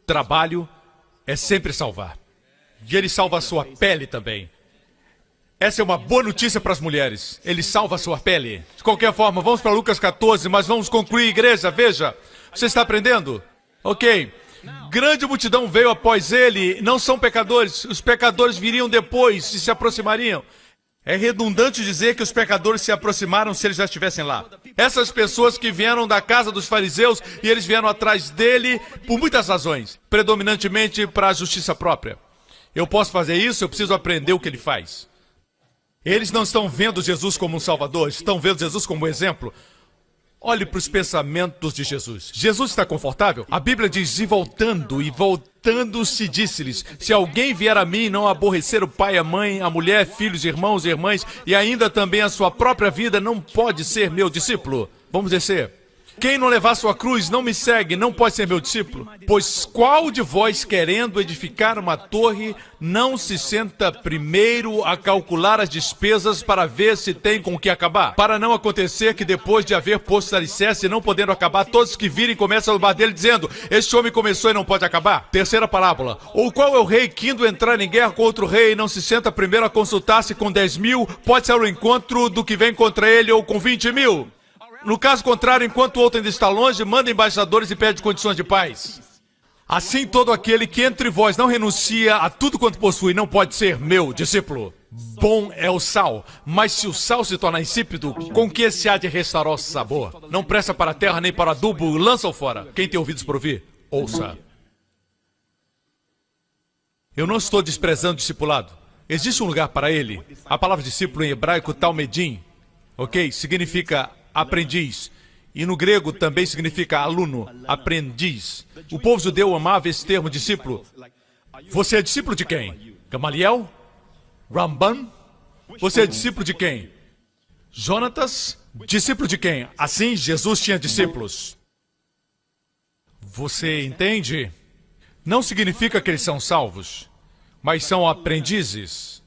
trabalho é sempre salvar. E ele salva a sua pele também. Essa é uma boa notícia para as mulheres, ele salva a sua pele. De qualquer forma, vamos para Lucas 14, mas vamos concluir, igreja, veja. Você está aprendendo? Ok. Grande multidão veio após ele, não são pecadores, os pecadores viriam depois e se aproximariam. É redundante dizer que os pecadores se aproximaram se eles já estivessem lá. Essas pessoas que vieram da casa dos fariseus e eles vieram atrás dele por muitas razões, predominantemente para a justiça própria. Eu posso fazer isso, eu preciso aprender o que ele faz. Eles não estão vendo Jesus como um salvador, estão vendo Jesus como um exemplo. Olhe para os pensamentos de Jesus. Jesus está confortável? A Bíblia diz, e voltando-se, disse-lhes, se alguém vier a mim e não aborrecer o pai, a mãe, a mulher, filhos, irmãos e irmãs, e ainda também a sua própria vida, não pode ser meu discípulo. Vamos descer. Quem não levar sua cruz não me segue, não pode ser meu discípulo. Pois qual de vós, querendo edificar uma torre, não se senta primeiro a calcular as despesas para ver se tem com o que acabar? Para não acontecer que depois de haver posto alicerce e não podendo acabar, todos que virem começam a zombar dele dizendo, este homem começou e não pode acabar. Terceira parábola. Ou qual é o rei que indo entrar em guerra com outro rei e não se senta primeiro a consultar-se com 10.000, pode ser o encontro do que vem contra ele ou com 20.000? No caso contrário, enquanto o outro ainda está longe, manda embaixadores e pede condições de paz. Assim, todo aquele que entre vós não renuncia a tudo quanto possui, não pode ser meu discípulo. Bom é o sal, mas se o sal se torna insípido, com que se há de restaurar o sabor? Não presta para a terra nem para adubo, lança-o fora. Quem tem ouvidos para ouvir, ouça. Eu não estou desprezando o discipulado. Existe um lugar para ele. A palavra discípulo em hebraico, talmedim, ok? Significa aprendiz. E no grego também significa aluno, aprendiz. O povo judeu amava esse termo, discípulo. Você é discípulo de quem? Gamaliel? Ramban? Você é discípulo de quem? Jonatas? Discípulo de quem? Assim, Jesus tinha discípulos. Você entende? Não significa que eles são salvos, mas são aprendizes.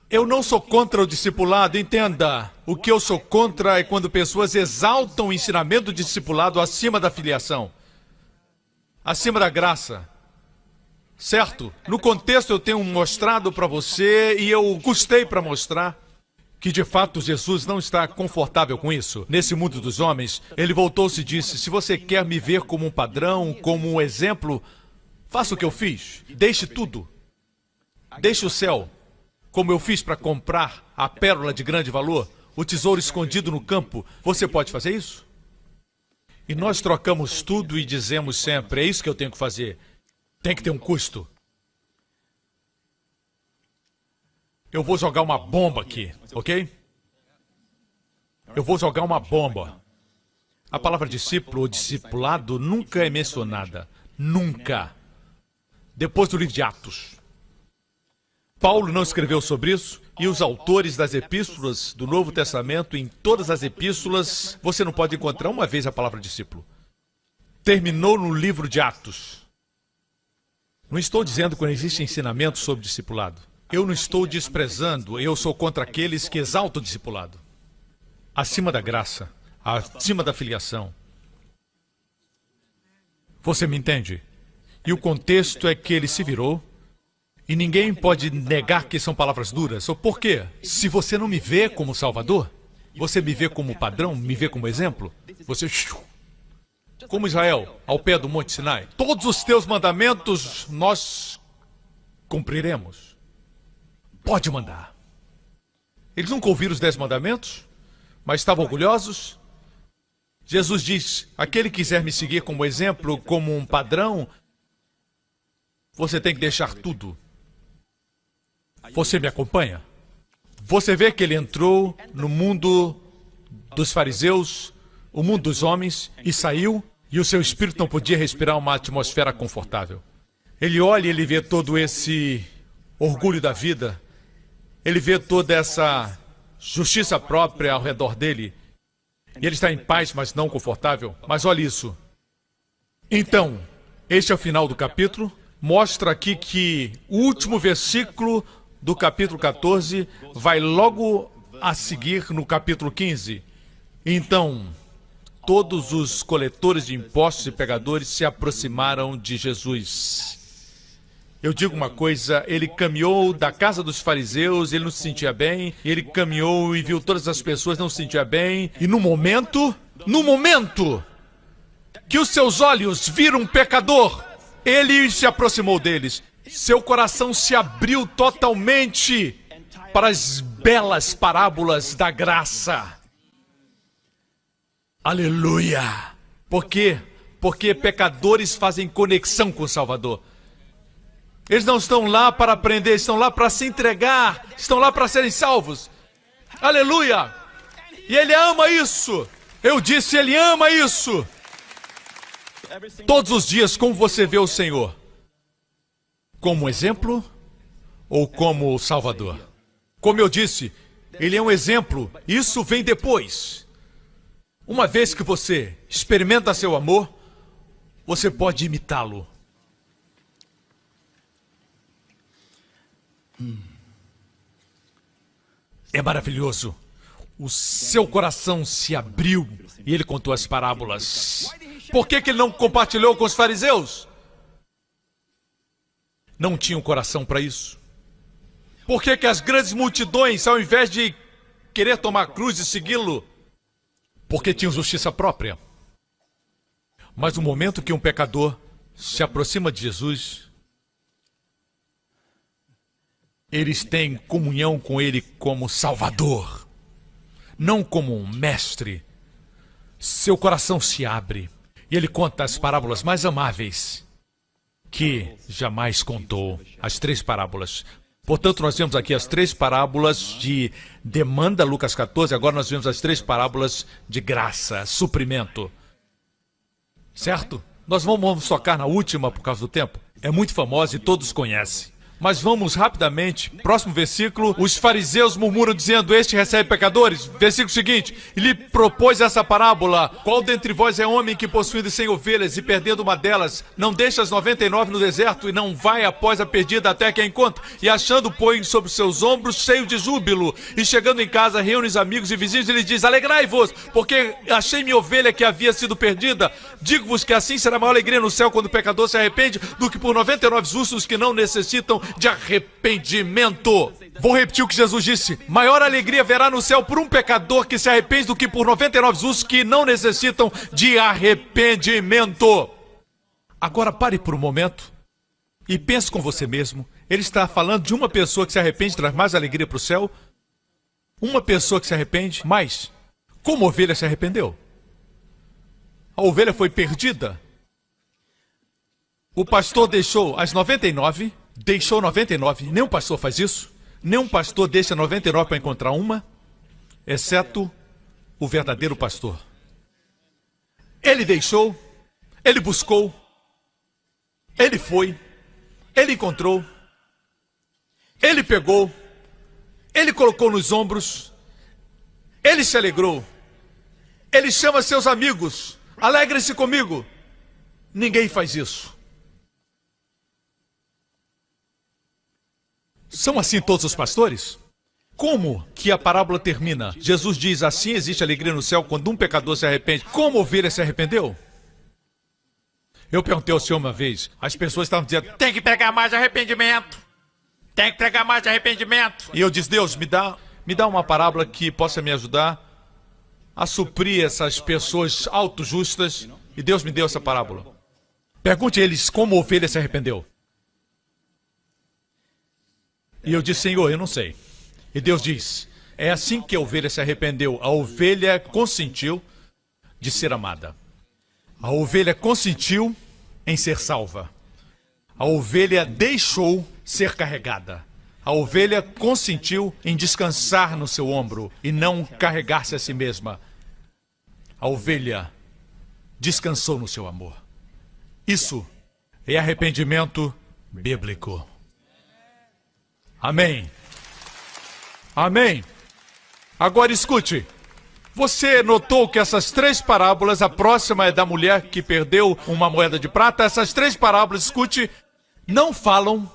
Eu não sou contra o discipulado, entenda. O que eu sou contra é quando pessoas exaltam o ensinamento do discipulado acima da filiação, acima da graça. Certo? No contexto eu tenho mostrado para você e eu custei para mostrar que de fato Jesus não está confortável com isso. Nesse mundo dos homens, ele voltou-se e disse: se você quer me ver como um padrão, como um exemplo, faça o que eu fiz. Deixe tudo. Deixe o céu, como eu fiz para comprar a pérola de grande valor, o tesouro escondido no campo. Você pode fazer isso? E nós trocamos tudo e dizemos sempre: é isso que eu tenho que fazer. Tem que ter um custo. Eu vou jogar uma bomba aqui, ok? Eu vou jogar uma bomba. A palavra discípulo ou discipulado nunca é mencionada. Nunca. Depois do livro de Atos. Paulo não escreveu sobre isso, e os autores das epístolas do Novo Testamento, em todas as epístolas, você não pode encontrar uma vez a palavra discípulo. Terminou no livro de Atos. Não estou dizendo que não existe ensinamento sobre discipulado. Eu não estou desprezando, eu sou contra aqueles que exaltam o discipulado. Acima da graça, acima da filiação. Você me entende? E o contexto é que ele se virou, e ninguém pode negar que são palavras duras. Por quê? Se você não me vê como Salvador, você me vê como padrão, me vê como exemplo, você... Como Israel, ao pé do Monte Sinai. Todos os teus mandamentos nós cumpriremos. Pode mandar. Eles nunca ouviram os 10 mandamentos, mas estavam orgulhosos. Jesus diz: aquele que quiser me seguir como exemplo, como um padrão, você tem que deixar tudo. Você me acompanha? Você vê que ele entrou no mundo dos fariseus, o mundo dos homens, e saiu, e o seu espírito não podia respirar uma atmosfera confortável. Ele olha e ele vê todo esse orgulho da vida, ele vê toda essa justiça própria ao redor dele, e ele está em paz, mas não confortável. Mas olha isso. Então, este é o final do capítulo. Mostra aqui que o último versículo do capítulo 14 vai logo a seguir no capítulo 15. Então, todos os coletores de impostos e pecadores se aproximaram de Jesus. Eu digo uma coisa, ele caminhou da casa dos fariseus, ele não se sentia bem, ele caminhou e viu todas as pessoas, não se sentia bem, e no momento que os seus olhos viram um pecador, ele se aproximou deles. Seu coração se abriu totalmente para as belas parábolas da graça. Aleluia! Por quê? Porque pecadores fazem conexão com o Salvador. Eles não estão lá para aprender, estão lá para se entregar, estão lá para serem salvos. Aleluia! E ele ama isso. Eu disse, ele ama isso. Todos os dias, como você vê o Senhor? Como exemplo ou como Salvador? Como eu disse, ele é um exemplo, isso vem depois. Uma vez que você experimenta seu amor, você pode imitá-lo. É maravilhoso. O seu coração se abriu e ele contou as parábolas. Por que ele não compartilhou com os fariseus? Não tinham coração para isso. Por que as grandes multidões, ao invés de querer tomar a cruz e segui-lo, porque tinham justiça própria? Mas no momento que um pecador se aproxima de Jesus, eles têm comunhão com ele como Salvador, não como um mestre. Seu coração se abre e ele conta as parábolas mais amáveis que jamais contou. As 3 parábolas. Portanto, nós vemos aqui as 3 parábolas de demanda, Lucas 14. Agora nós vemos as 3 parábolas de graça, suprimento. Certo? Nós vamos focar na última por causa do tempo. É muito famosa e todos conhecem. Mas vamos rapidamente, próximo versículo. Os fariseus murmuram dizendo, este recebe pecadores. Versículo seguinte, lhe propôs essa parábola. Qual dentre vós é homem que possuindo 100 ovelhas e perdendo uma delas, não deixa as 99 no deserto e não vai após a perdida até que a encontre? E achando, põe sobre seus ombros cheio de júbilo. E chegando em casa, reúne os amigos e vizinhos e lhes diz, alegrai-vos, porque achei minha ovelha que havia sido perdida. Digo-vos que assim será maior alegria no céu quando o pecador se arrepende do que por 99 justos que não necessitam de arrependimento. Vou repetir o que Jesus disse. Maior alegria haverá no céu por um pecador que se arrepende do que por 99 justos que não necessitam de arrependimento. Agora pare por um momento e pense com você mesmo. Ele está falando de uma pessoa que se arrepende traz mais alegria para o céu? Uma pessoa que se arrepende mais? Como a ovelha se arrependeu? A ovelha foi perdida. O pastor deixou as 99... Deixou 99. Nenhum pastor faz isso. Nenhum pastor deixa 99 para encontrar uma, exceto o verdadeiro pastor. Ele deixou, ele buscou, ele foi, ele encontrou, ele pegou, ele colocou nos ombros, ele se alegrou, ele chama seus amigos, alegrem-se comigo. Ninguém faz isso. São assim todos os pastores? Como que a parábola termina? Jesus diz, assim existe alegria no céu quando um pecador se arrepende. Como a ovelha se arrependeu? Eu perguntei ao Senhor uma vez, as pessoas estavam dizendo, tem que pregar mais arrependimento. Tem que pregar mais arrependimento. E eu disse, Deus, me dá uma parábola que possa me ajudar a suprir essas pessoas auto-justas. E Deus me deu essa parábola. Pergunte a eles como a ovelha se arrependeu. E eu disse, Senhor, eu não sei. E Deus diz, é assim que a ovelha se arrependeu. A ovelha consentiu de ser amada. A ovelha consentiu em ser salva. A ovelha deixou ser carregada. A ovelha consentiu em descansar no seu ombro e não carregar-se a si mesma. A ovelha descansou no seu amor. Isso é arrependimento bíblico. Amém. Amém. Agora escute. Você notou que essas 3 parábolas, a próxima é da mulher que perdeu uma moeda de prata. Essas 3 parábolas, escute, não falam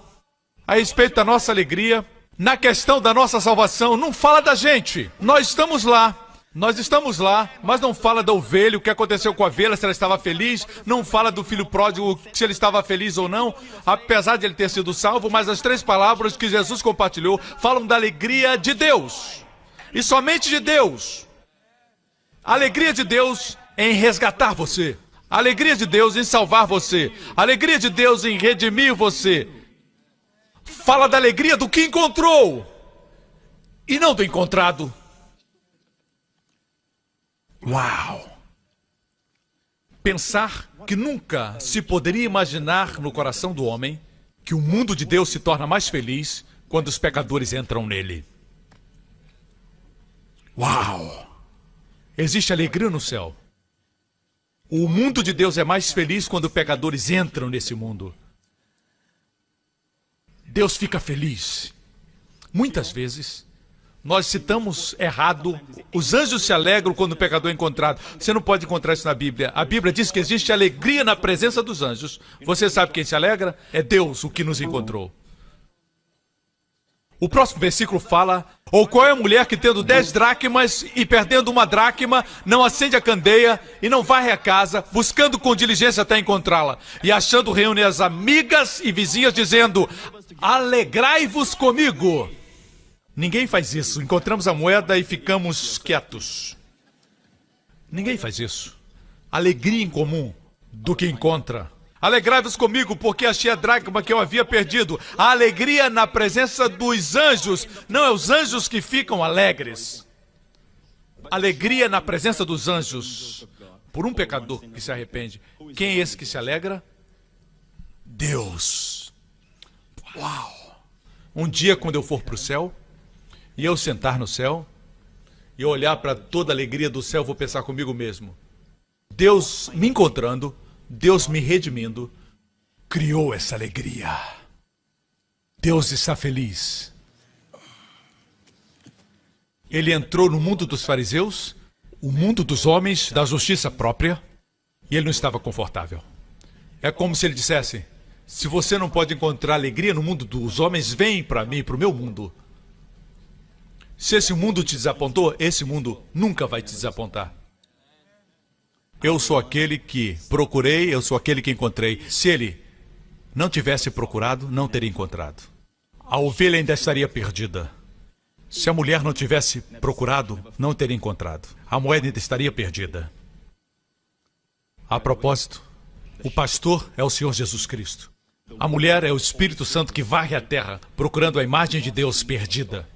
a respeito da nossa alegria, na questão da nossa salvação. Não fala da gente. Nós estamos lá, mas não fala da ovelha, o que aconteceu com a ovelha, se ela estava feliz. Não fala do filho pródigo, se ele estava feliz ou não, apesar de ele ter sido salvo. Mas as 3 palavras que Jesus compartilhou falam da alegria de Deus. E somente de Deus. A alegria de Deus em resgatar você. A alegria de Deus em salvar você. A alegria de Deus em redimir você. Fala da alegria do que encontrou. E não do encontrado. Uau! Pensar que nunca se poderia imaginar no coração do homem que o mundo de Deus se torna mais feliz quando os pecadores entram nele. Uau! Existe alegria no céu. O mundo de Deus é mais feliz quando pecadores entram nesse mundo. Deus fica feliz. Muitas vezes nós citamos errado, os anjos se alegram quando o pecador é encontrado. Você não pode encontrar isso na Bíblia. A Bíblia diz que existe alegria na presença dos anjos. Você sabe quem se alegra? É Deus o que nos encontrou. O próximo versículo fala, ou qual é a mulher que tendo 10 dracmas e perdendo uma dracma, não acende a candeia e não varre a casa, buscando com diligência até encontrá-la. E achando reúne as amigas e vizinhas dizendo, alegrai-vos comigo. Ninguém faz isso. Encontramos a moeda e ficamos quietos. Ninguém faz isso. Alegria em comum do que encontra. Alegrai-vos comigo, porque achei a dracma que eu havia perdido. A alegria na presença dos anjos. Não é os anjos que ficam alegres. Alegria na presença dos anjos. Por um pecador que se arrepende. Quem é esse que se alegra? Deus. Uau! Um dia, quando eu for para o céu, e eu sentar no céu, e olhar para toda a alegria do céu, vou pensar comigo mesmo. Deus me encontrando, Deus me redimindo, criou essa alegria. Deus está feliz. Ele entrou no mundo dos fariseus, o mundo dos homens, da justiça própria, e ele não estava confortável. É como se ele dissesse, se você não pode encontrar alegria no mundo dos homens, vem para mim, para o meu mundo. Se esse mundo te desapontou, esse mundo nunca vai te desapontar. Eu sou aquele que procurei, eu sou aquele que encontrei. Se ele não tivesse procurado, não teria encontrado. A ovelha ainda estaria perdida. Se a mulher não tivesse procurado, não teria encontrado. A moeda ainda estaria perdida. A propósito, o pastor é o Senhor Jesus Cristo. A mulher é o Espírito Santo que varre a terra, procurando a imagem de Deus perdida.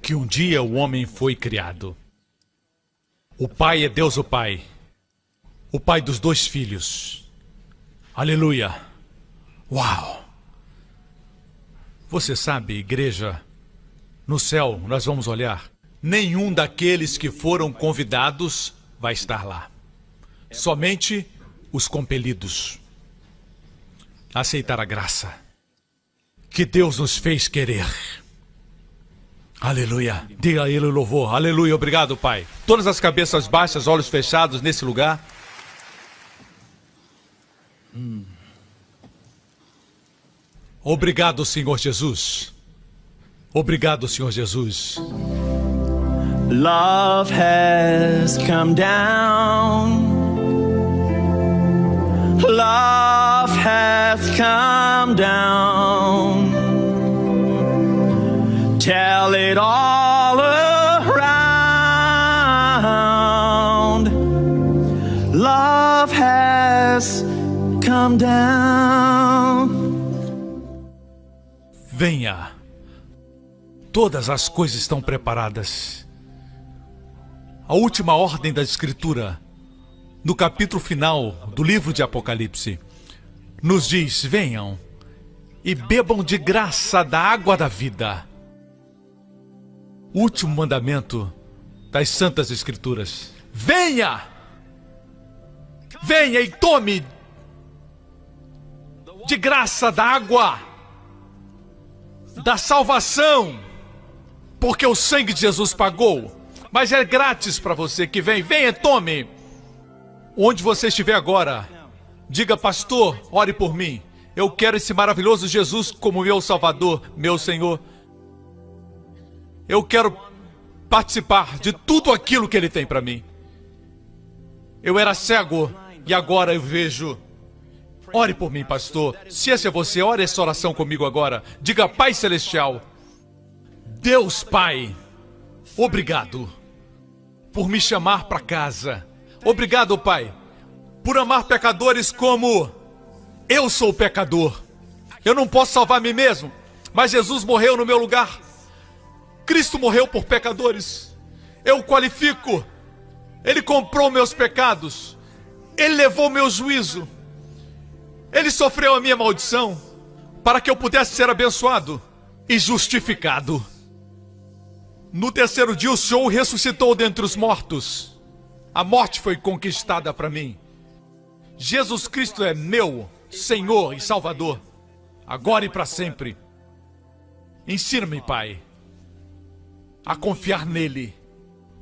Que um dia o homem foi criado. O Pai é Deus o Pai. O Pai dos 2 filhos. Aleluia. Uau! Você sabe, igreja, no céu nós vamos olhar. Nenhum daqueles que foram convidados vai estar lá. Somente os compelidos a aceitar a graça que Deus nos fez querer. Aleluia. Diga a ele o louvor. Aleluia. Obrigado, Pai. Todas as cabeças baixas, olhos fechados nesse lugar. Obrigado, Senhor Jesus. Obrigado, Senhor Jesus. Love has come down. Love has come down. Tell it all around. Love has come down. Venha. Todas as coisas estão preparadas. A última ordem da Escritura, no capítulo final do livro de Apocalipse, nos diz: venham e bebam de graça da água da vida. Último mandamento das Santas Escrituras. Venha! Venha e tome de graça da água da salvação, porque o sangue de Jesus pagou, mas é grátis para você que vem. Venha, tome. Onde você estiver agora, diga: pastor, ore por mim. Eu quero esse maravilhoso Jesus como meu Salvador, meu Senhor. Eu quero participar de tudo aquilo que Ele tem para mim. Eu era cego e agora eu vejo. Ore por mim, pastor. Se esse é você, ore essa oração comigo agora. Diga: Pai Celestial, Deus Pai, obrigado por me chamar para casa. Obrigado, Pai, por amar pecadores como eu sou pecador. Eu não posso salvar a mim mesmo, mas Jesus morreu no meu lugar. Cristo morreu por pecadores. Eu o qualifico. Ele comprou meus pecados. Ele levou meu juízo. Ele sofreu a minha maldição para que eu pudesse ser abençoado e justificado. No terceiro dia o Senhor ressuscitou dentre os mortos. A morte foi conquistada para mim. Jesus Cristo é meu Senhor e Salvador, agora e para sempre. Ensina-me, Pai, a confiar nele,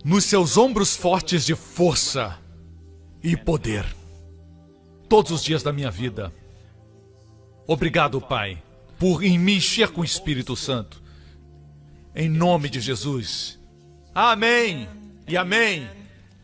nos seus ombros fortes de força e poder, todos os dias da minha vida. Obrigado, Pai, por me encher com o Espírito Santo. Em nome de Jesus. Amém. E amém.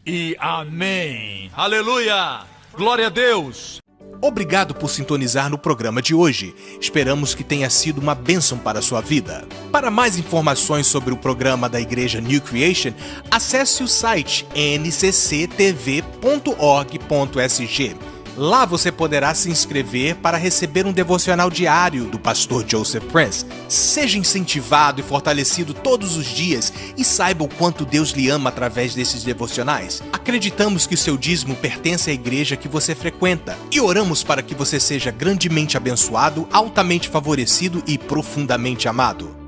E amém. Aleluia. Glória a Deus. Obrigado por sintonizar no programa de hoje. Esperamos que tenha sido uma bênção para a sua vida. Para mais informações sobre o programa da Igreja New Creation, acesse o site ncctv.org.sg. Lá você poderá se inscrever para receber um devocional diário do pastor Joseph Prince. Seja incentivado e fortalecido todos os dias e saiba o quanto Deus lhe ama através desses devocionais. Acreditamos que o seu dízimo pertence à igreja que você frequenta e oramos para que você seja grandemente abençoado, altamente favorecido e profundamente amado.